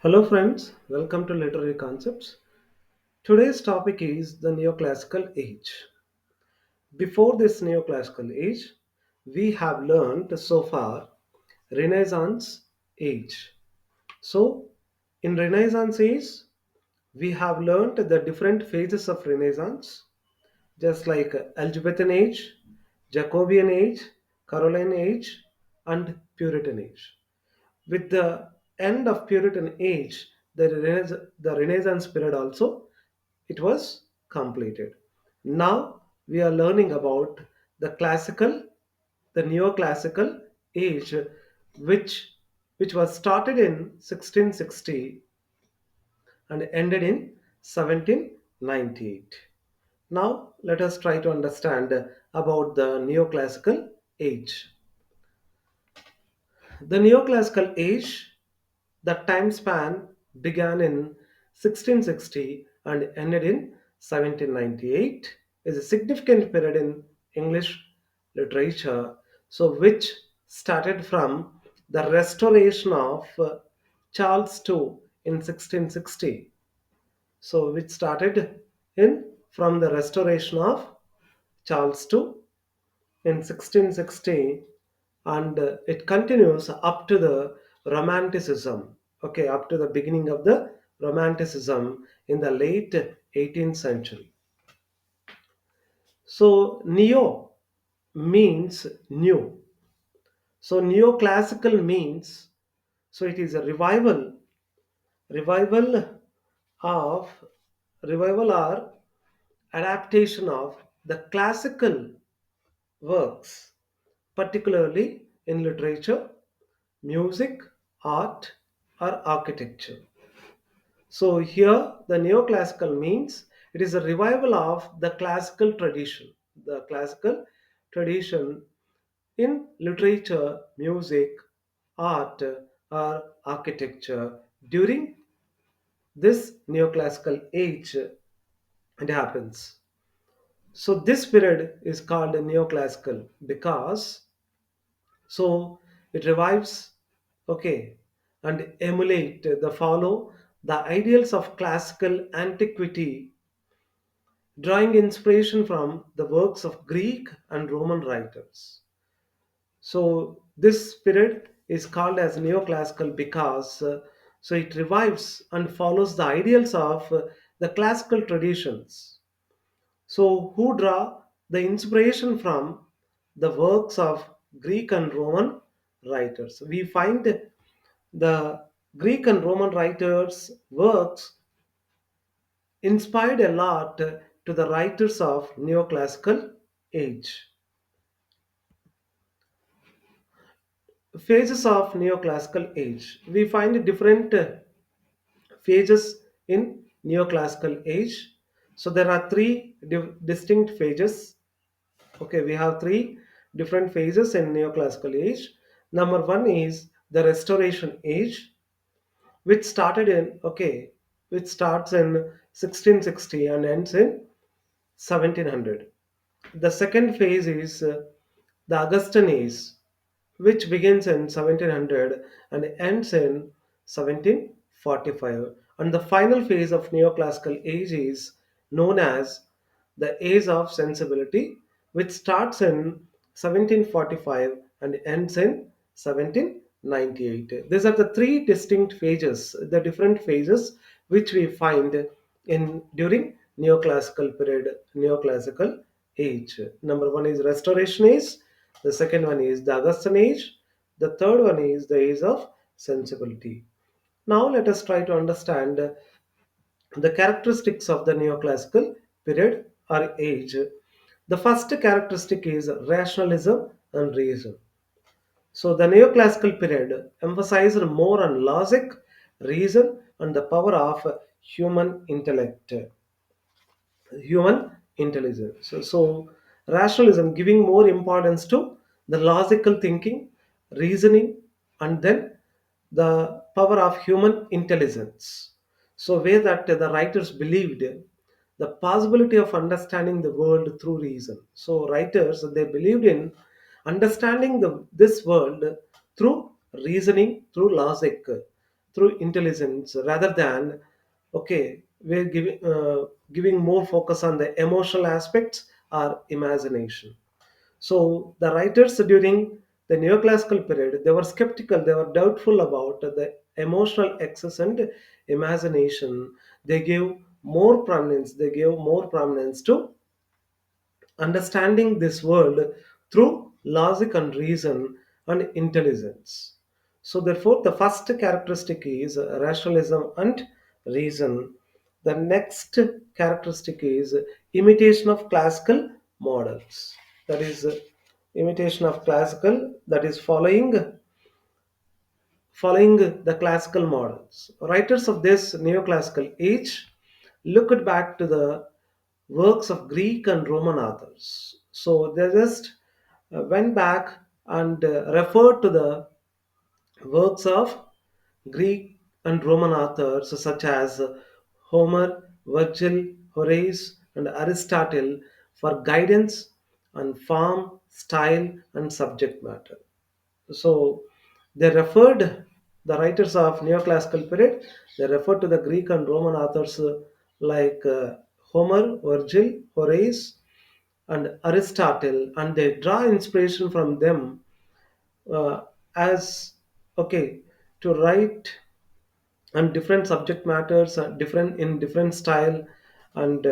Hello, friends. Welcome to Literary Concepts. Today's topic is the Neoclassical Age. Before this Neoclassical Age, we have learned so far Renaissance Age. So, in Renaissance Age, we have learned the different phases of Renaissance, just like Elizabethan Age, Jacobean Age, Caroline Age, and Puritan Age. With the end of Puritan age, the Renaissance period also it was completed. Now we are learning about the the neoclassical age, which which was started in 1660 and ended in 1798. Now let us try to understand about the neoclassical age. The neoclassical age, the time span began in 1660 and ended in 1798, is a significant period in English literature, so which started from the restoration of Charles II in 1660. So which started in from the restoration of Charles II in 1660, and it continues up to the romanticism, okay, up to the beginning of the romanticism in the late 18th century. So neo means new, so neoclassical means, so it is a revival of revival or adaptation of the classical works, particularly in literature, music, art, or architecture. So here the neoclassical means it is a revival of the classical tradition. The classical tradition in literature, music, art, or architecture during this neoclassical age it happens. So this period is called neoclassical because so it revives, okay, and emulate the follow the ideals of classical antiquity, drawing inspiration from the works of Greek and Roman writers. So this period is called as neoclassical because so it revives and follows the ideals of the classical traditions, so who draw the inspiration from the works of Greek and Roman writers. We find the Greek and Roman writers' works inspired a lot to the writers of neoclassical age. Phases of neoclassical age. We find different phases in neoclassical age. So there are three distinct phases. Okay, we have three different phases in neoclassical age. Number one is the restoration age, which started in okay, which starts in 1660 and ends in 1700. The second phase is the Augustan age, which begins in 1700 and ends in 1745. And the final phase of neoclassical age is known as the age of sensibility, which starts in 1745 and ends in 1798. These are the three distinct phases, the different phases which we find in during neoclassical period, neoclassical age. Number one is restoration age, the second one is the Augustan age, the third one is the age of sensibility. Now let us try to understand the characteristics of the neoclassical period or age. The first characteristic is rationalism and reason. So the neoclassical period emphasized more on logic, reason, and the power of human intelligence. So rationalism giving more importance to the logical thinking, reasoning, and then the power of human intelligence. So where that the writers believed the possibility of understanding the world through reason. So writers they believed in understanding this world through reasoning, through logic, through intelligence rather than, okay, we're giving more focus on the emotional aspects or imagination. So the writers during the neoclassical period, they were skeptical, they were doubtful about the emotional excess and imagination. They gave more prominence to understanding this world through logic and reason and intelligence. So, therefore, the first characteristic is rationalism and reason. The next characteristic is imitation of classical models. That is, imitation of classical, that is, following the classical models. Writers of this neoclassical age looked back to the works of Greek and Roman authors. So they just went back and referred to the works of Greek and Roman authors such as Homer, Virgil, Horace, and Aristotle for guidance on form, style, and subject matter. So they referred, the writers of neoclassical period, they referred to the Greek and Roman authors like Homer, Virgil, Horace, and Aristotle, and they draw inspiration from them uh, as, okay, to write on different subject matters, different in different style, and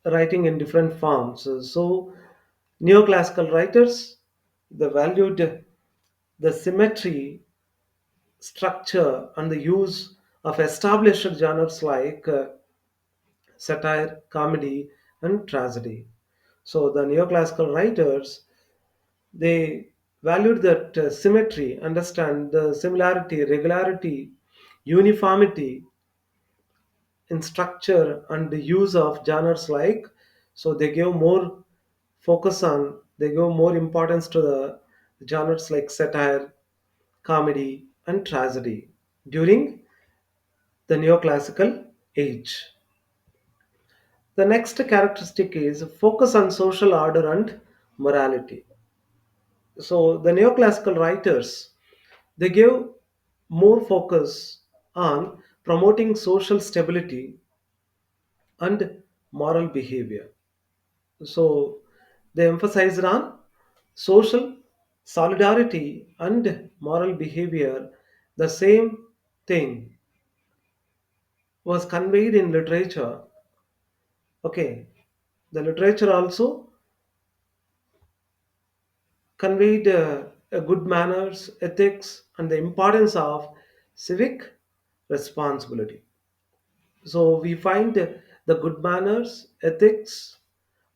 writing in different forms. So neoclassical writers, they valued the symmetry, structure, and the use of established genres like satire, comedy, and tragedy. So the neoclassical writers, they valued that symmetry, understand the similarity, regularity, uniformity in structure, and the use of genres like. So they give more importance to the genres like satire, comedy, and tragedy during the neoclassical age. The next characteristic is focus on social order and morality. So the neoclassical writers, they give more focus on promoting social stability and moral behavior. So they emphasized on social solidarity and moral behavior. The same thing was conveyed in literature. Okay, the literature also conveyed good manners, ethics, and the importance of civic responsibility. So we find the good manners, ethics,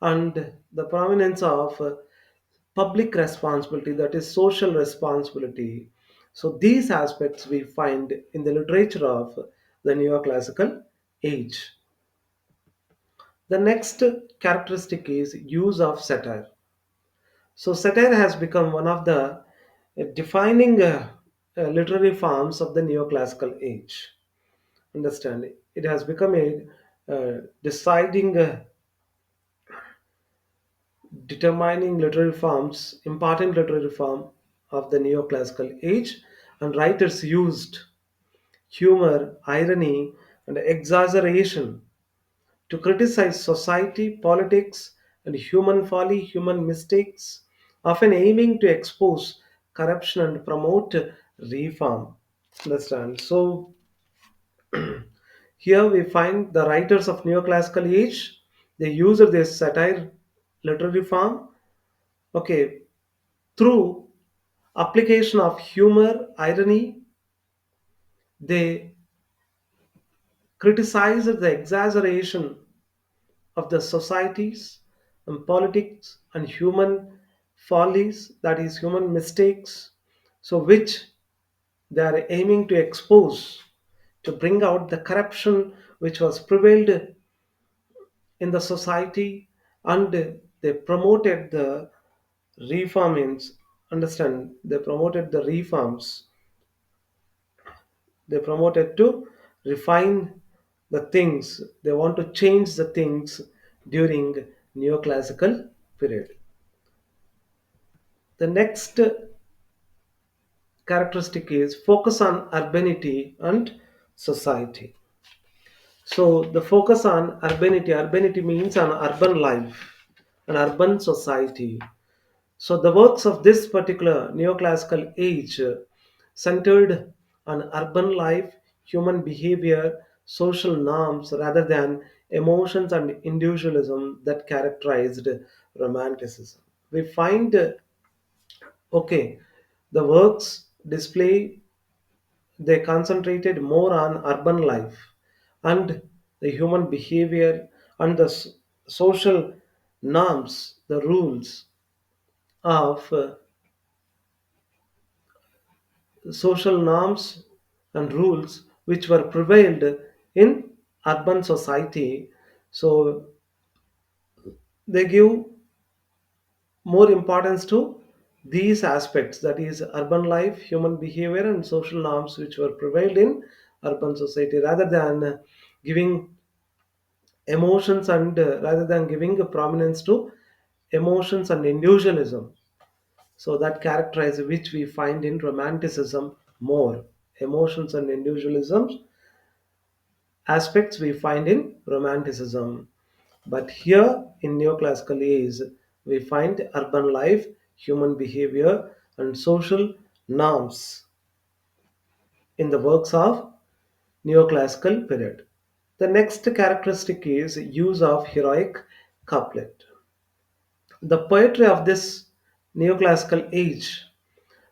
and the prominence of public responsibility, that is, social responsibility. So these aspects we find in the literature of the neoclassical age. The next characteristic is use of satire. So satire has become one of the defining literary forms of the neoclassical age. Understand? It has become a deciding, determining literary forms, important literary form of the neoclassical age, and writers used humor, irony, and exaggeration to criticize society, politics, and human folly, human mistakes, often aiming to expose corruption and promote reform. Understand? So here we find the writers of neoclassical age, they used this satire literary form, okay, through application of humor, irony. They criticized the exaggeration of the societies and politics and human follies, that is human mistakes, so which they are aiming to expose, to bring out the corruption which was prevailed in the society, and they promoted the reforms. Understand, they promoted the reforms, they promoted to refine the things, they want to change the things during neoclassical period. The next characteristic is focus on urbanity and society. So the focus on urbanity means an urban life, an urban society. So the works of this particular neoclassical age centered on urban life, human behavior, social norms rather than emotions and individualism that characterized romanticism. We find okay, the works display they concentrated more on urban life and the human behavior and the social norms, the rules of social norms and rules which were prevailed in urban society. So they give more importance to these aspects, that is urban life, human behavior and social norms which were prevailed in urban society rather than giving emotions and rather than giving a prominence to emotions and individualism. So that characterize which we find in romanticism more. Emotions and individualism aspects we find in romanticism. But here in neoclassical age, we find urban life, human behavior, and social norms in the works of neoclassical period. The next characteristic is use of heroic couplet. The poetry of this neoclassical age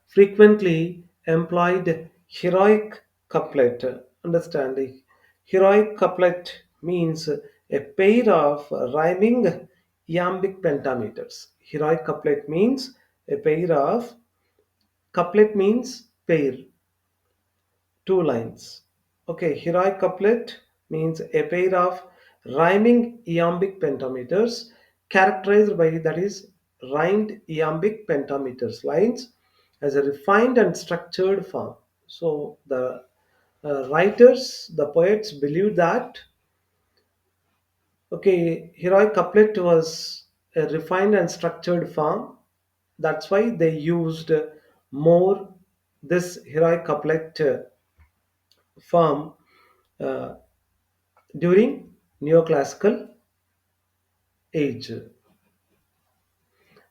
frequently employed heroic couplet. Understanding heroic couplet means a pair of rhyming iambic pentameters. Heroic couplet means a pair of couplet means pair, two lines. Okay, heroic couplet means a pair of rhyming iambic pentameters characterized by that is rhymed iambic pentameters lines as a refined and structured form. So the writers, the poets believed that okay, heroic couplet was a refined and structured form. That's why they used more this heroic couplet form uh, during neoclassical age.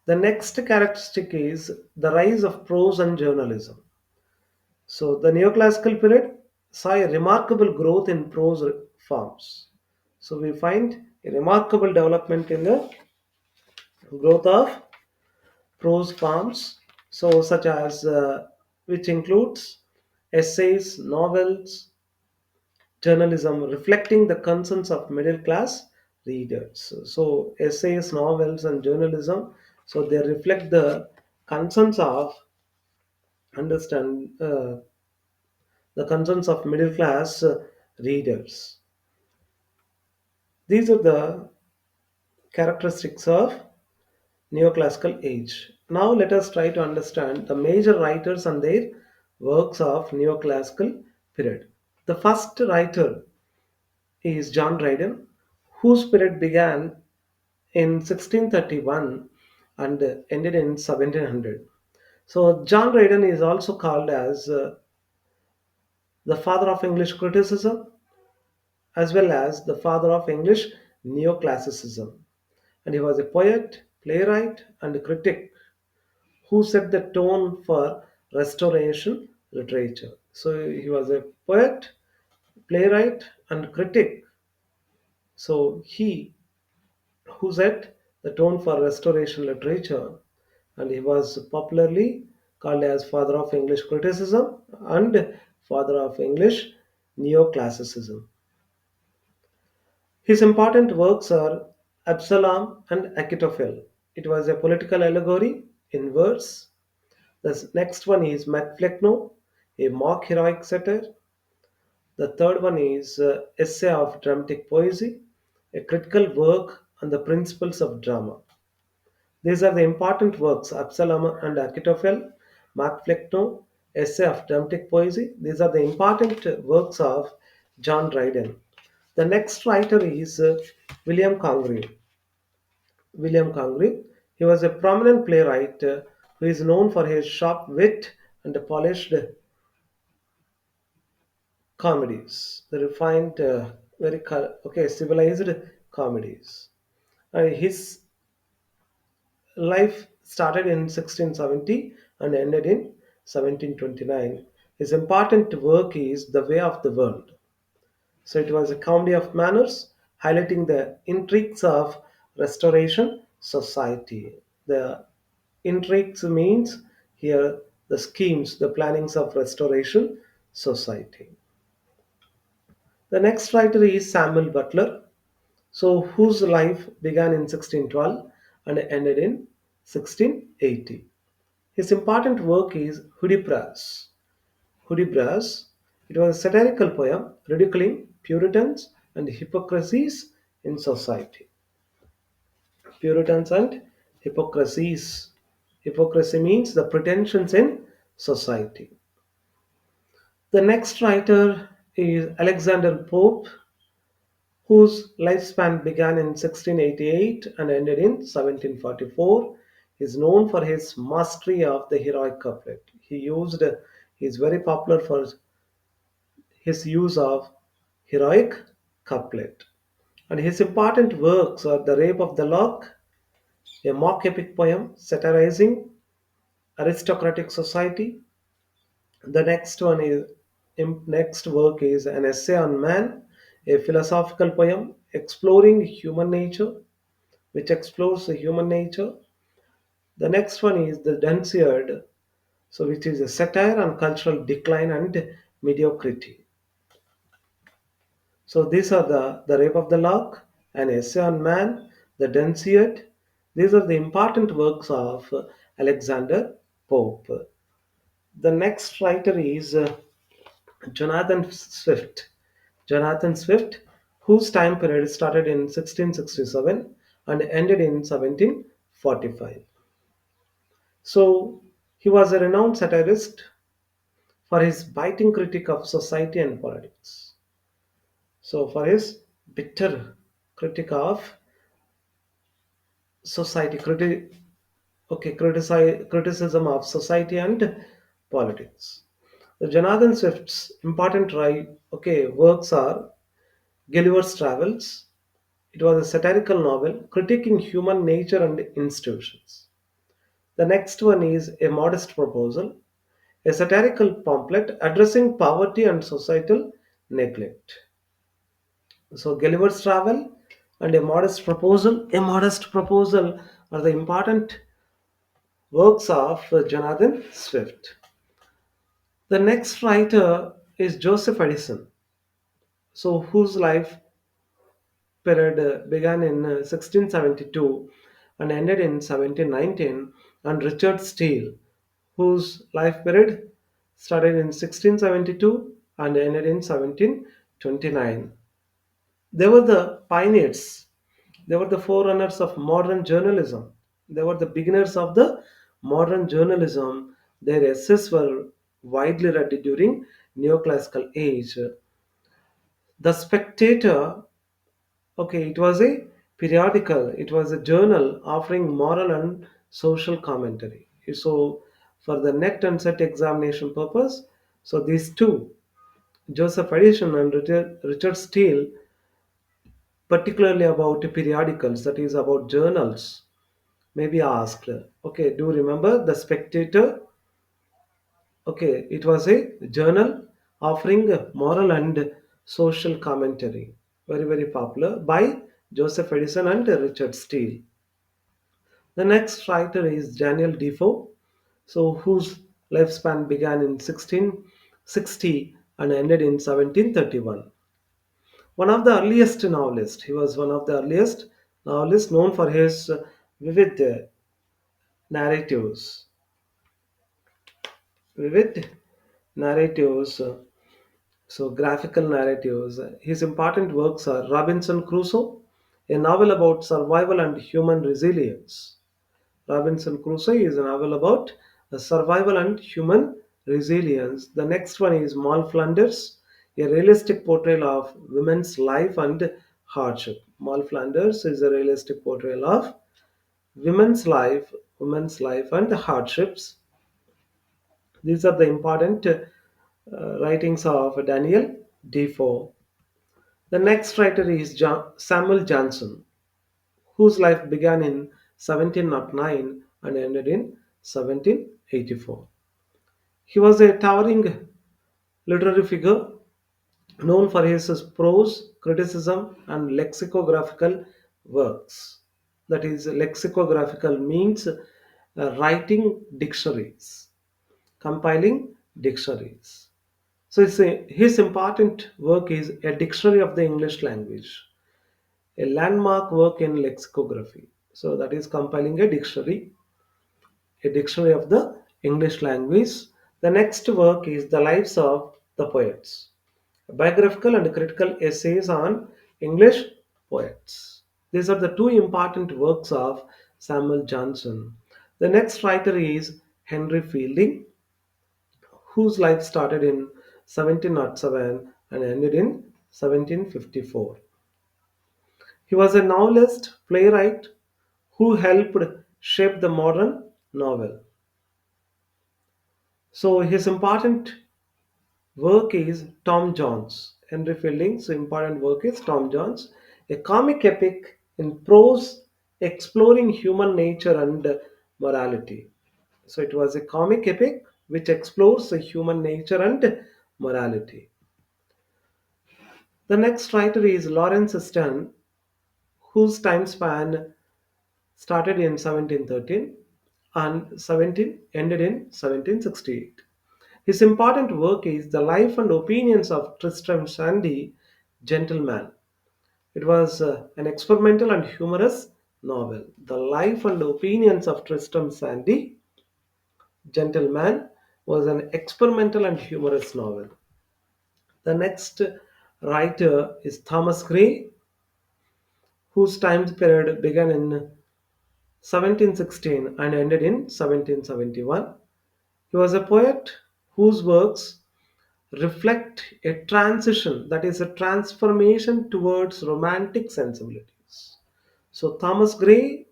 The next characteristic is the rise of prose and journalism. So the neoclassical period saw a remarkable growth in prose forms. So we find a remarkable development in the growth of prose forms, so such as which includes essays, novels, journalism reflecting the concerns of middle class readers. So essays, novels, and journalism, so they reflect the concerns of understand the concerns of middle class readers. These are the characteristics of neoclassical age. Now let us try to understand the major writers and their works of neoclassical period. The first writer is John Dryden, whose period began in 1631 and ended in 1700. So John Dryden is also called as the father of English criticism as well as the father of English neoclassicism. And he was a poet, playwright, and critic who set the tone for Restoration literature. So he was a poet, playwright, and critic. So he who set the tone for Restoration literature, and he was popularly called as father of English criticism and father of English neoclassicism. His important works are Absalom and Achitophel. It was a political allegory in verse. The next one is Macfleckno, a mock heroic satire. The third one is Essay of Dramatic Poesy, a critical work on the principles of drama. These are the important works Absalom and Achitophel, Macfleckno, Essay of Dramatic Poesy. These are the important works of John Dryden. The next writer is William Congreve. William Congreve. He was a prominent playwright who is known for his sharp wit and the polished comedies, the refined, civilized comedies. His life started in 1670 and ended in 1729. His important work is The Way of the World. So it was a comedy of manners highlighting the intrigues of restoration society. The intrigues means here the schemes, the plannings of restoration society. The next writer is Samuel Butler, so whose life began in 1612 and ended in 1680. His important work is Hudibras. Hudibras, it was a satirical poem ridiculing Puritans and hypocrisies in society. Puritans and hypocrisies. Hypocrisy means the pretensions in society. The next writer is Alexander Pope, whose lifespan began in 1688 and ended in 1744. He is known for his mastery of the heroic couplet. He is very popular for his use of heroic couplet. And his important works are The Rape of the Lock, a mock epic poem satirizing aristocratic society. The next work is An Essay on Man, a philosophical poem exploring human nature, which explores the human nature. The next one is The Dunciad, so which is a satire on cultural decline and mediocrity. So these are the Rape of the Lock, An Essay on Man, The Dunciad. These are the important works of Alexander Pope. The next writer is Jonathan Swift. Jonathan Swift, whose time period started in 1667 and ended in 1745. So he was a renowned satirist for his biting critique of society and politics. So for his bitter critique of society, criticism of society and politics. The Jonathan Swift's important works are Gulliver's Travels. It was a satirical novel critiquing human nature and institutions. The next one is A Modest Proposal, a satirical pamphlet addressing poverty and societal neglect. So Gulliver's Travel and A Modest Proposal. A Modest Proposal are the important works of Jonathan Swift. The next writer is Joseph Edison, so whose life period began in 1672 and ended in 1719, and Richard Steele, whose life period started in 1672 and ended in 1729. They were the pioneers. They were the forerunners of modern journalism. They were the beginners of the modern journalism. Their essays were widely read during Neoclassical Age. The Spectator, okay, it was a periodical, it was a journal offering moral and social commentary. So, for the net and set examination purpose, so these two, Joseph Edison and Richard Steele, particularly about periodicals, that is about journals, may be asked. Okay, do remember the Spectator? Okay, it was a journal offering moral and social commentary. Very, very popular by Joseph Edison and Richard Steele. The next writer is Daniel Defoe, so whose lifespan began in 1660 and ended in 1731. One of the earliest novelists, he was one of the earliest novelists known for his vivid narratives. Vivid narratives, so graphical narratives. His important works are Robinson Crusoe, a novel about survival and human resilience. Robinson Crusoe is a novel about survival and human resilience. The next one is Moll Flanders, a realistic portrayal of women's life and hardship. Moll Flanders is a realistic portrayal of women's life and hardships. These are the important writings of Daniel Defoe. The next writer is Samuel Johnson, whose life began in 1709 and ended in 1784. He was a towering literary figure known for his prose, criticism, and lexicographical works. That is, lexicographical means writing dictionaries, compiling dictionaries. So his important work is a dictionary of the English language, a landmark work in lexicography. So that is compiling a dictionary of the English language. The next work is The Lives of the Poets, biographical and critical essays on English poets. These are the two important works of Samuel Johnson. The next writer is Henry Fielding, whose life started in 1707 and ended in 1754. He was a novelist, playwright who helped shape the modern novel. So his important work is Tom Jones. Henry Fielding's important work is Tom Jones, a comic epic in prose exploring human nature and morality. So it was a comic epic which explores the human nature and morality. The next writer is Lawrence Stern, whose time span started in 1713 and 17 ended in 1768. His important work is The Life and Opinions of Tristram Shandy, Gentleman. It was an experimental and humorous novel. The Life and Opinions of Tristram Shandy, Gentleman was an experimental and humorous novel. The next writer is Thomas Gray, whose time period began in 1716 and ended in 1771. He was a poet whose works reflect a transition, that is, a transformation towards romantic sensibilities. So, Thomas Gray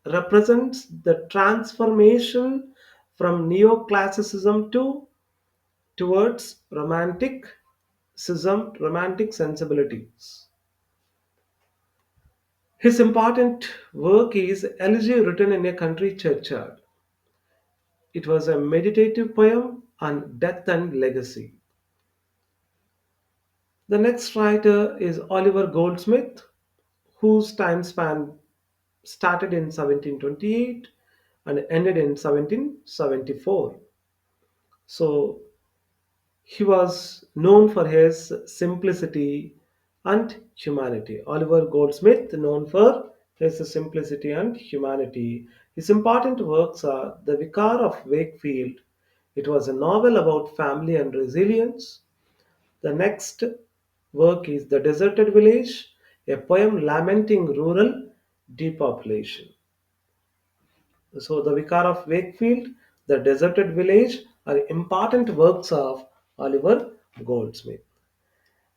represents the transformation from neoclassicism to towards romantic sensibilities. His important work is Elegy Written in a Country Churchyard. It was a meditative poem on death and legacy. The next writer is Oliver Goldsmith, whose time span started in 1728 and ended in 1774. So he was known for his simplicity and humanity. Oliver Goldsmith, known for his simplicity and humanity. His important works are The Vicar of Wakefield. It was a novel about family and resilience. The next work is The Deserted Village, a poem lamenting rural depopulation. So, The Vicar of Wakefield, The Deserted Village are important works of Oliver Goldsmith.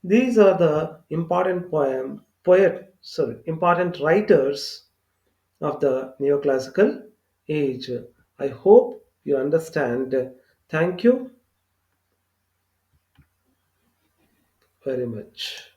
These are the important writers of the neoclassical age. I hope you understand. Thank you very much.